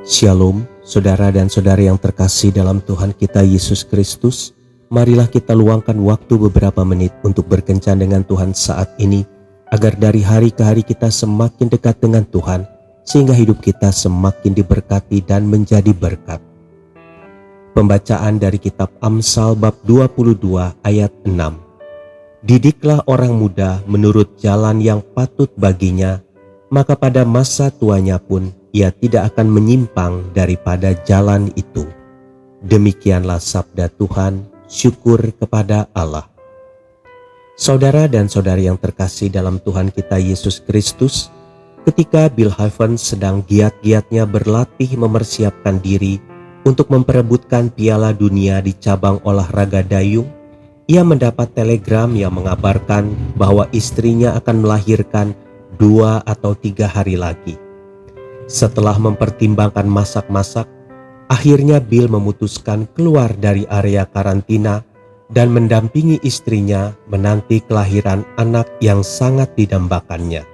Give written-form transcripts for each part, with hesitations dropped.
Shalom, saudara dan saudari yang terkasih dalam Tuhan kita Yesus Kristus. Marilah kita luangkan waktu beberapa menit untuk berkencan dengan Tuhan saat ini, agar dari hari ke hari kita semakin dekat dengan Tuhan, sehingga hidup kita semakin diberkati dan menjadi berkat. Pembacaan dari kitab Amsal bab 22 ayat 6. Didiklah orang muda menurut jalan yang patut baginya, maka pada masa tuanya pun ia tidak akan menyimpang daripada jalan itu. Demikianlah sabda Tuhan, syukur kepada Allah. Saudara dan saudari yang terkasih dalam Tuhan kita Yesus Kristus, ketika Bill Hybels sedang giat-giatnya berlatih mempersiapkan diri untuk memperebutkan Piala Dunia di cabang olahraga dayung, ia mendapat telegram yang mengabarkan bahwa istrinya akan melahirkan 2 atau 3 hari lagi. Setelah mempertimbangkan masak-masak, akhirnya Bill memutuskan keluar dari area karantina dan mendampingi istrinya menanti kelahiran anak yang sangat didambakannya.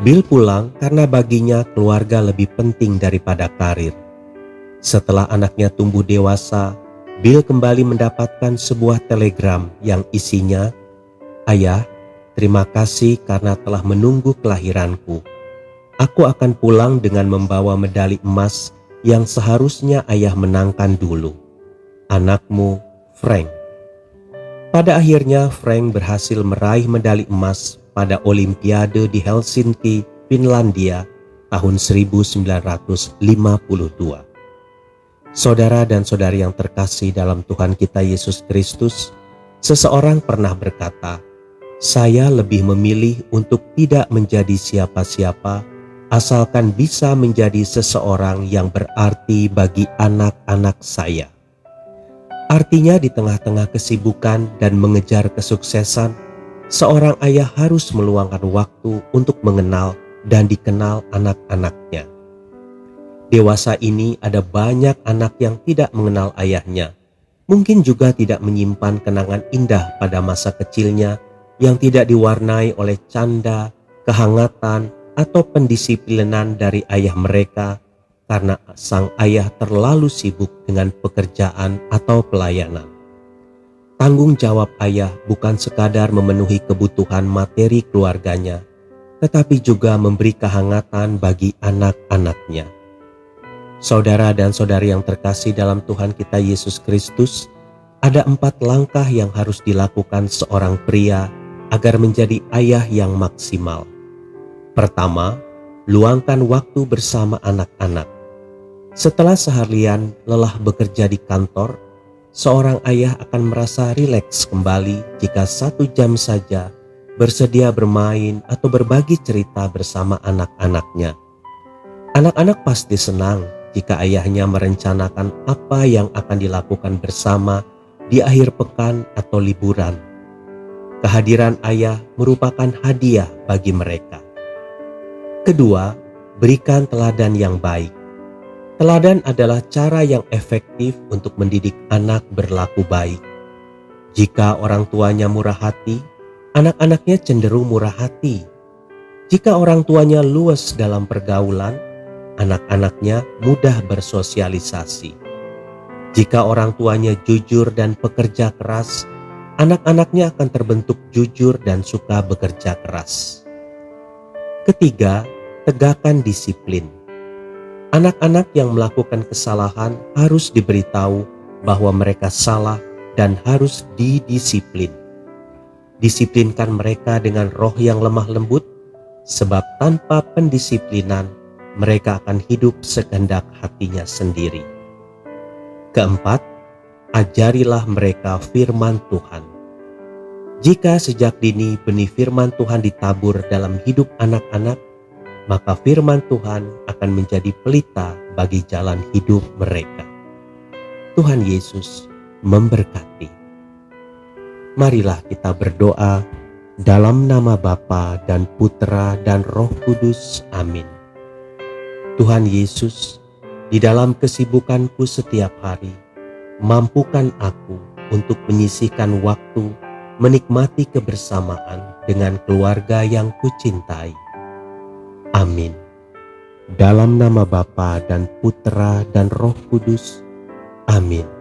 Bill pulang karena baginya keluarga lebih penting daripada karir. Setelah anaknya tumbuh dewasa, Bill kembali mendapatkan sebuah telegram yang isinya, "Ayah, terima kasih karena telah menunggu kelahiranku. Aku akan pulang dengan membawa medali emas yang seharusnya ayah menangkan dulu. Anakmu, Frank." Pada akhirnya Frank berhasil meraih medali emas pada Olimpiade di Helsinki, Finlandia tahun 1952. Saudara dan saudari yang terkasih dalam Tuhan kita Yesus Kristus, seseorang pernah berkata, "Saya lebih memilih untuk tidak menjadi siapa-siapa, asalkan bisa menjadi seseorang yang berarti bagi anak-anak saya." Artinya di tengah-tengah kesibukan dan mengejar kesuksesan, seorang ayah harus meluangkan waktu untuk mengenal dan dikenal anak-anaknya. Dewasa ini ada banyak anak yang tidak mengenal ayahnya, mungkin juga tidak menyimpan kenangan indah pada masa kecilnya yang tidak diwarnai oleh canda, kehangatan, atau pendisiplinan dari ayah mereka karena sang ayah terlalu sibuk dengan pekerjaan atau pelayanan. Tanggung jawab ayah bukan sekadar memenuhi kebutuhan materi keluarganya, tetapi juga memberi kehangatan bagi anak-anaknya. Saudara dan saudari yang terkasih dalam Tuhan kita Yesus Kristus, ada 4 langkah yang harus dilakukan seorang pria agar menjadi ayah yang maksimal. Pertama, luangkan waktu bersama anak-anak. Setelah seharian lelah bekerja di kantor, seorang ayah akan merasa rileks kembali jika 1 jam saja bersedia bermain atau berbagi cerita bersama anak-anaknya. Anak-anak pasti senang jika ayahnya merencanakan apa yang akan dilakukan bersama di akhir pekan atau liburan. Kehadiran ayah merupakan hadiah bagi mereka. Kedua, berikan teladan yang baik. Teladan adalah cara yang efektif untuk mendidik anak berlaku baik. Jika orang tuanya murah hati, anak-anaknya cenderung murah hati. Jika orang tuanya luas dalam pergaulan, anak-anaknya mudah bersosialisasi. Jika orang tuanya jujur dan pekerja keras, anak-anaknya akan terbentuk jujur dan suka bekerja keras. Ketiga, tegakkan disiplin. Anak-anak yang melakukan kesalahan harus diberitahu bahwa mereka salah dan harus didisiplin. Disiplinkan mereka dengan roh yang lemah lembut, sebab tanpa pendisiplinan mereka akan hidup sekehendak hatinya sendiri. Keempat, ajarilah mereka firman Tuhan. Jika sejak dini benih firman Tuhan ditabur dalam hidup anak-anak, maka firman Tuhan akan menjadi pelita bagi jalan hidup mereka. Tuhan Yesus memberkati. Marilah kita berdoa dalam nama Bapa dan Putra dan Roh Kudus. Amin. Tuhan Yesus, di dalam kesibukanku setiap hari, mampukan aku untuk menyisihkan waktu menikmati kebersamaan dengan keluarga yang kucintai. Amin. Dalam nama Bapa dan Putra dan Roh Kudus. Amin.